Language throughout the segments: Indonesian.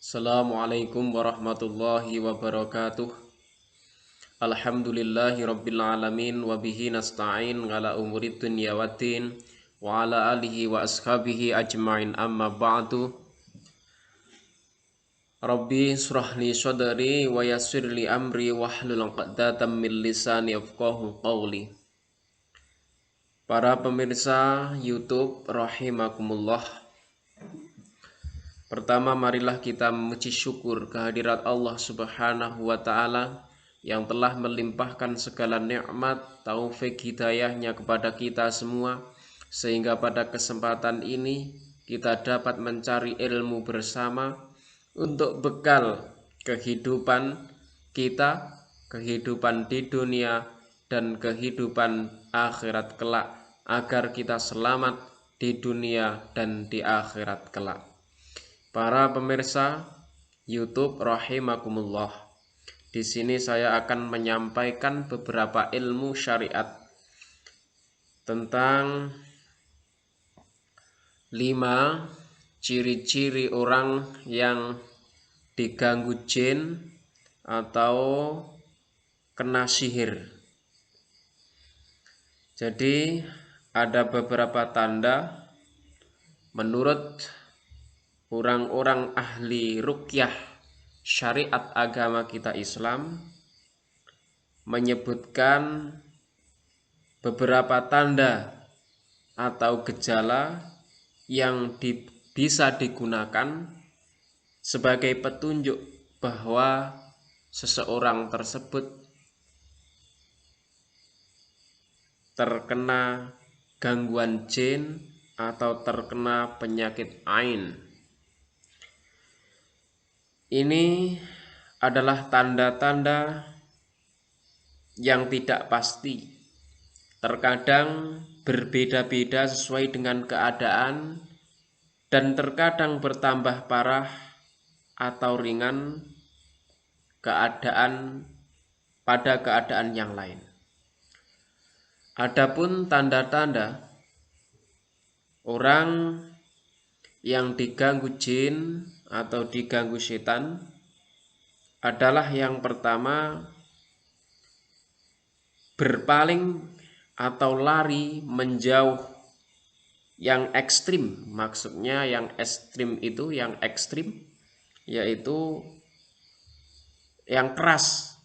Assalamualaikum warahmatullahi wabarakatuh. Alhamdulillahi rabbil alamin wa bihi nasta'in ala umurid dunya waddin wa ala alihi wa ashabihi ajma'in amma ba'du. Rabbi surahli sadri wa yassirli amri wahlul 'uqdatam min lisani yafqahu qawli. Para pemirsa YouTube rahimakumullah. Pertama, marilah kita memuji syukur kehadirat Allah Subhanahu wa Ta'ala yang telah melimpahkan segala nikmat, taufik hidayahnya kepada kita semua, sehingga pada kesempatan ini kita dapat mencari ilmu bersama untuk bekal kehidupan kita, kehidupan di dunia dan kehidupan akhirat kelak, agar kita selamat di dunia dan di akhirat kelak. Para pemirsa YouTube rahimakumullah. Di sini saya akan menyampaikan beberapa ilmu syariat tentang 5 ciri-ciri orang yang diganggu jin atau kena sihir. Jadi ada beberapa tanda menurut orang-orang ahli ruqyah syariat agama kita Islam menyebutkan beberapa tanda atau gejala yang bisa digunakan sebagai petunjuk bahwa seseorang tersebut terkena gangguan jin atau terkena penyakit ain. Ini adalah tanda-tanda yang tidak pasti. Terkadang berbeda-beda sesuai dengan keadaan dan terkadang bertambah parah atau ringan pada keadaan yang lain. Adapun tanda-tanda orang yang diganggu jin atau diganggu setan adalah yang pertama, berpaling atau lari menjauh yang ekstrim. Maksudnya yang ekstrim itu yaitu yang keras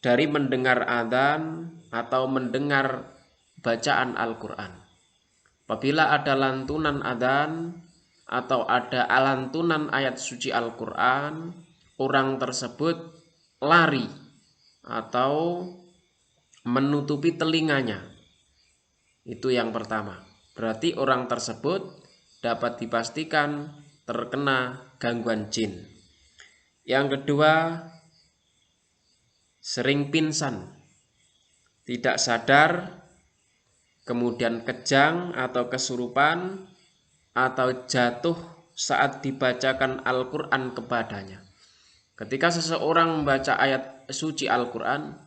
dari mendengar adzan atau mendengar bacaan Al-Quran. Apabila ada lantunan adzan atau ada lantunan ayat suci Al-Quran, orang tersebut lari atau menutupi telinganya. Itu yang pertama. Berarti orang tersebut dapat dipastikan terkena gangguan jin. Yang kedua, sering pingsan, tidak sadar, kemudian kejang atau kesurupan, atau jatuh saat dibacakan Al-Quran kepadanya. Ketika seseorang membaca ayat suci Al-Quran,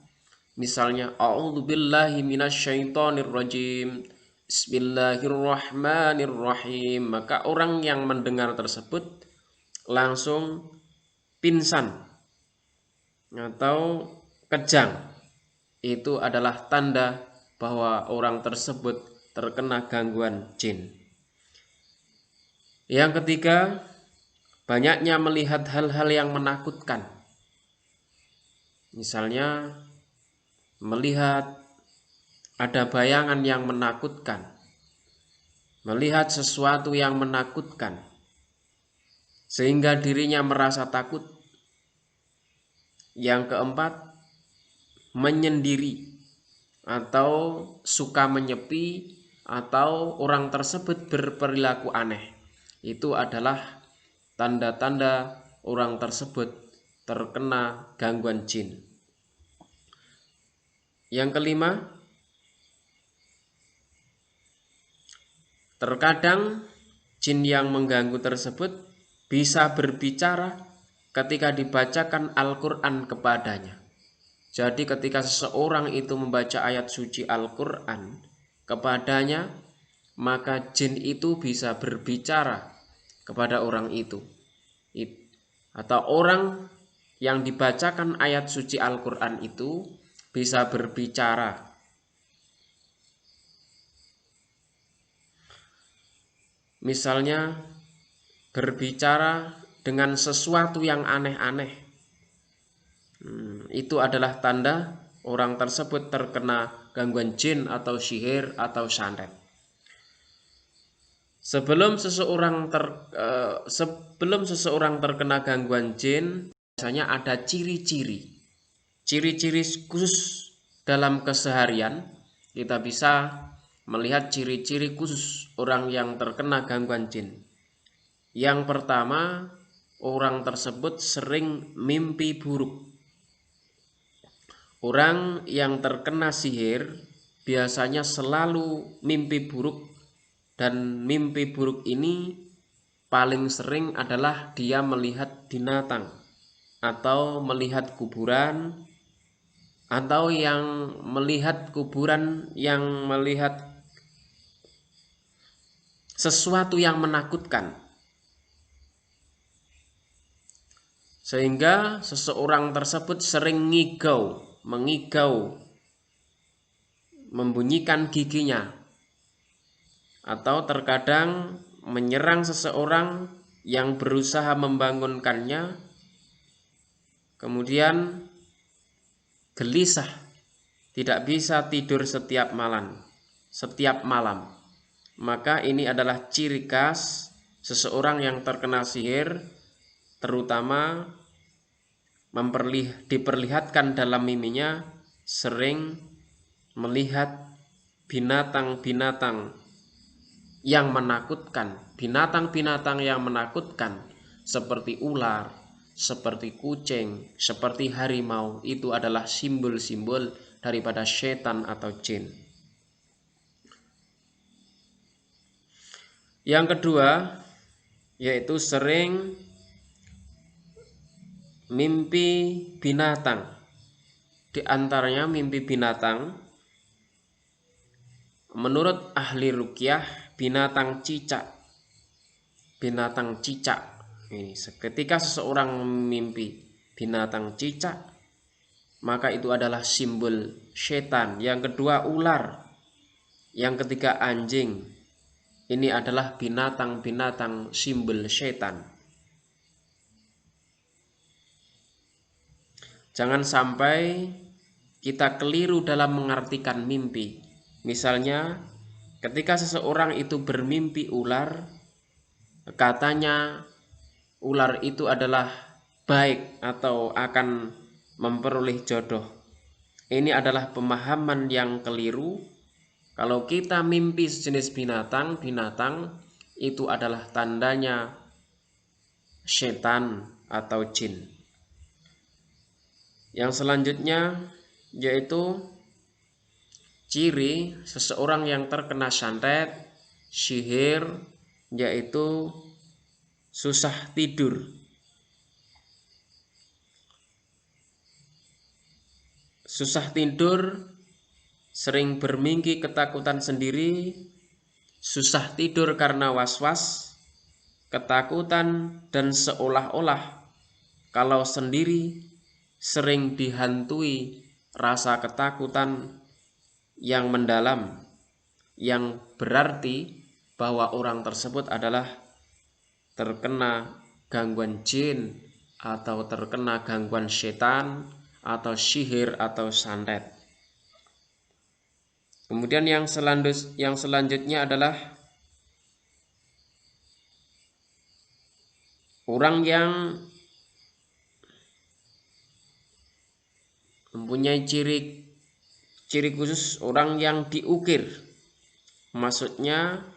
misalnya A'udzubillahi minasyaitonirrajim, Bismillahirrahmanirrahim, maka orang yang mendengar tersebut langsung pingsan atau kejang. Itu adalah tanda bahwa orang tersebut terkena gangguan jin. Yang ketiga, banyaknya melihat hal-hal yang menakutkan. Misalnya melihat ada bayangan yang menakutkan, melihat sesuatu yang menakutkan, sehingga dirinya merasa takut. Yang keempat, menyendiri atau suka menyepi atau orang tersebut berperilaku aneh. Itu adalah tanda-tanda orang tersebut terkena gangguan jin. Yang kelima, terkadang jin yang mengganggu tersebut bisa berbicara ketika dibacakan Al-Quran kepadanya. Jadi ketika seseorang itu membaca ayat suci Al-Quran kepadanya, maka jin itu bisa berbicara kepada orang itu. atau orang yang dibacakan ayat suci Al-Quran itu bisa berbicara. Misalnya berbicara dengan sesuatu yang aneh-aneh. Itu adalah tanda orang tersebut terkena gangguan jin atau sihir atau santet. Sebelum seseorang terkena gangguan jin, biasanya ada ciri-ciri khusus dalam keseharian. Kita bisa melihat ciri-ciri khusus orang yang terkena gangguan jin. Yang pertama, orang tersebut sering mimpi buruk. Orang yang terkena sihir biasanya selalu mimpi buruk, dan mimpi buruk ini paling sering adalah dia melihat binatang atau melihat kuburan, atau yang melihat kuburan, yang melihat sesuatu yang menakutkan, sehingga seseorang tersebut sering mengigau, membunyikan giginya, atau terkadang menyerang seseorang yang berusaha membangunkannya, kemudian gelisah, tidak bisa tidur setiap malam. Maka ini adalah ciri khas seseorang yang terkena sihir, terutama diperlihatkan dalam mimpinya sering melihat binatang-binatang yang menakutkan, seperti ular, seperti kucing, seperti harimau. Itu adalah simbol-simbol daripada setan atau jin. Yang kedua, yaitu sering mimpi binatang. Di antaranya mimpi binatang, menurut ahli ruqyah, binatang cicak. Ini ketika seseorang mimpi binatang cicak, maka itu adalah simbol setan. Yang kedua ular. Yang ketiga anjing. Ini adalah binatang-binatang simbol setan. Jangan sampai kita keliru dalam mengartikan mimpi. Misalnya ketika seseorang itu bermimpi ular, katanya ular itu adalah baik atau akan memperoleh jodoh. Ini adalah pemahaman yang keliru. Kalau kita mimpi sejenis binatang itu adalah tandanya setan atau jin. Yang selanjutnya yaitu ciri seseorang yang terkena santet, sihir, yaitu susah tidur. Sering bermimpi ketakutan sendiri, susah tidur karena was-was, ketakutan, dan seolah-olah kalau sendiri sering dihantui rasa ketakutan yang mendalam, yang berarti bahwa orang tersebut adalah terkena gangguan jin atau terkena gangguan setan atau sihir atau santet. Kemudian yang selanjutnya adalah orang yang mempunyai ciri khusus, orang yang diukir. Maksudnya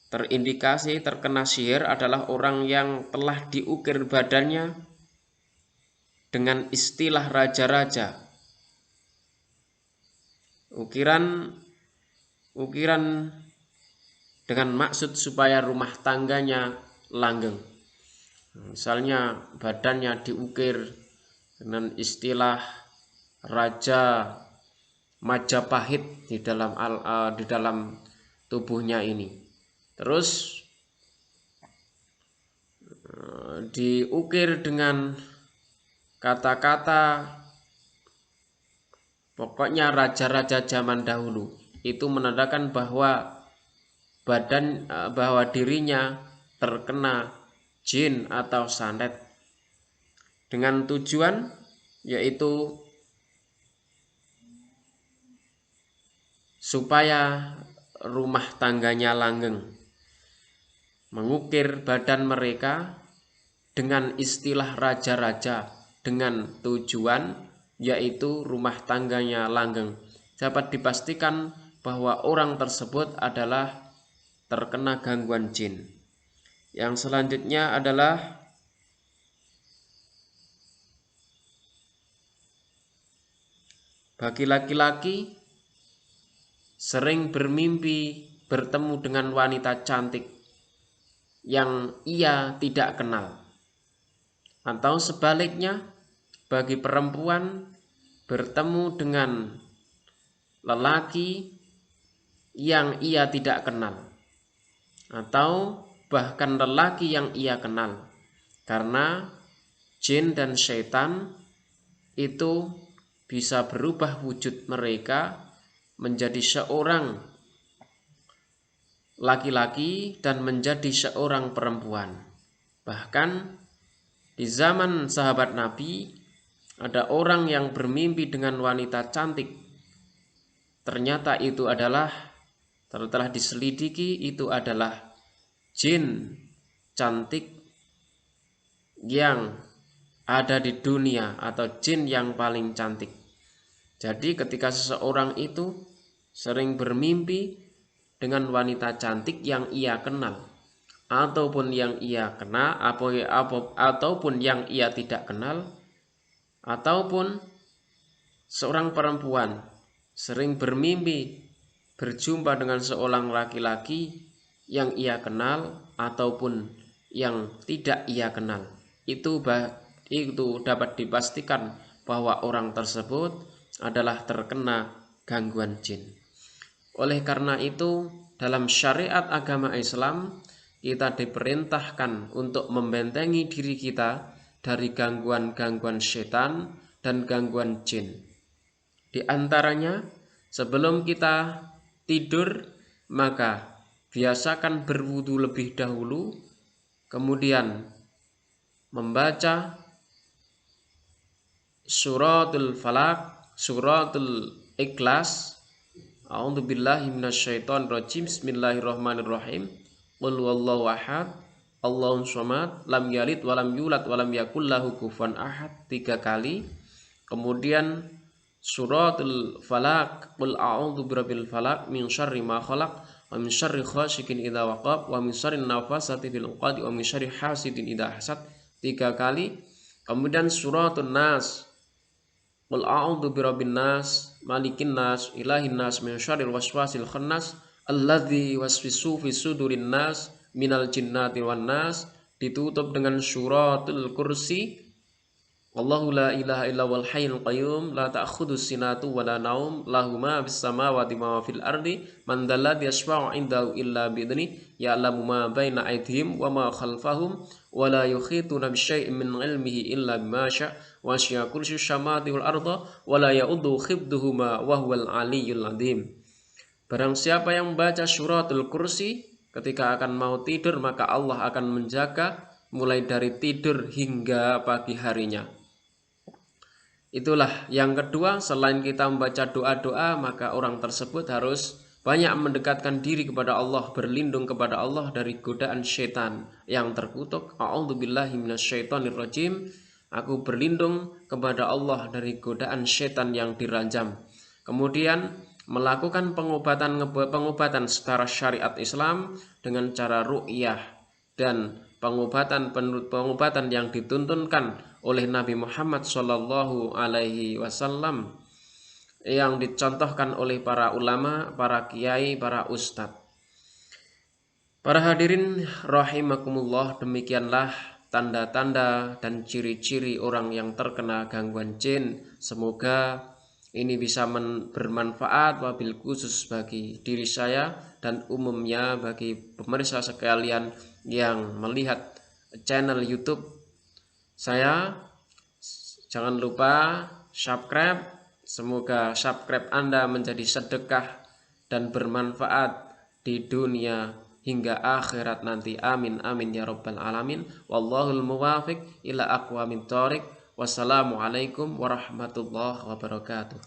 terindikasi terkena sihir adalah orang yang telah diukir badannya dengan istilah raja-raja. Ukiran dengan maksud supaya rumah tangganya langgeng. Misalnya badannya diukir dengan istilah Raja Majapahit di dalam tubuhnya ini. Terus diukir dengan kata-kata pokoknya raja-raja zaman dahulu, itu menandakan bahwa dirinya terkena jin atau santet, dengan tujuan yaitu supaya rumah tangganya langgeng. Mengukir badan mereka dengan istilah raja-raja dengan tujuan yaitu rumah tangganya langgeng. Dapat dipastikan bahwa orang tersebut adalah terkena gangguan jin. Yang selanjutnya adalah bagi laki-laki sering bermimpi bertemu dengan wanita cantik yang ia tidak kenal, atau sebaliknya bagi perempuan bertemu dengan lelaki yang ia tidak kenal, atau bahkan lelaki yang ia kenal, karena jin dan syaitan itu bisa berubah wujud mereka menjadi seorang laki-laki dan menjadi seorang perempuan. Bahkan di zaman sahabat Nabi ada orang yang bermimpi dengan wanita cantik. Ternyata itu adalah, setelah diselidiki, itu adalah jin cantik yang ada di dunia atau jin yang paling cantik. Jadi ketika seseorang itu sering bermimpi dengan wanita cantik yang ia kenal, ataupun yang ia kenal, ataupun yang ia tidak kenal, ataupun seorang perempuan sering bermimpi berjumpa dengan seorang laki-laki yang ia kenal ataupun yang tidak ia kenal, itu dapat dipastikan bahwa orang tersebut adalah terkena gangguan jin. Oleh karena itu, dalam syariat agama Islam, kita diperintahkan untuk membentengi diri kita dari gangguan-gangguan setan dan gangguan jin. Di antaranya, sebelum kita tidur, maka biasakan berwudu lebih dahulu, kemudian membaca suratul Falaq, suratul Ikhlas, A'udzubillahi minasyaitonirrajim. Bismillahirrahmanirrahim. Qul huwallahu ahad, Allahus samad, lam yalid walam yulad walam yakul lahu kufuwan ahad 3 kali. Kemudian suratul Falaq, Qul a'udzu birabbil falaq min syarri ma khalaq wa min syarri ghasikin idza waqab wa min syarri nafasati fil 'uqad wa min syarri hasidin idza hasad 3 kali. Kemudian suratul Nas, Qul a'udzu birabbin nas, malikin nas, ilahin nas, min syarril waswasil khannas, alladzi waswisu fi sudurin nas, minal jinnati wan nas. Ditutup dengan suratul Kursi, Allahu la ilaha illa wal hayyul qayyum, la ta'khudhu sinatu wa la naum, lahu ma bis samawati wa ma fil ardi, man dzalladzi yashfa'u 'indahu illa bi'idzni, ya'lamu ma baina aydihim wa ma khalfahum, wa la yukhituna bi syai'in min 'ilmihi illa bima syaa', wa syaa kursiyyu samawati wal arda, wa la ya'udhu khibduhuma wa huwal 'aliyyul 'azim. Barang siapa yang membaca suratul Kursi ketika akan mau tidur, maka Allah akan menjaga mulai dari tidur hingga pagi harinya. Itulah yang kedua, selain kita membaca doa-doa, maka orang tersebut harus banyak mendekatkan diri kepada Allah, berlindung kepada Allah dari godaan syaitan yang terkutuk. A'udzubillahi minasyaitonirrajim. Aku berlindung kepada Allah dari godaan syaitan yang diranjam. Kemudian melakukan pengobatan secara syariat Islam dengan cara ruqyah dan pengobatan yang dituntunkan oleh Nabi Muhammad Shallallahu Alaihi Wasallam, yang dicontohkan oleh para ulama, para kiai, para ustadz. Para hadirin rahimakumullah, demikianlah tanda-tanda dan ciri-ciri orang yang terkena gangguan jin. Semoga ini bisa bermanfaat wabil khusus bagi diri saya dan umumnya bagi pemirsa sekalian yang melihat channel YouTube saya. Jangan lupa subscribe. Semoga subscribe Anda menjadi sedekah dan bermanfaat di dunia hingga akhirat nanti. Amin amin ya rabbal alamin. Wallahul muwafiq ila aqwamit thoriq. Wassalamualaikum warahmatullahi wabarakatuh.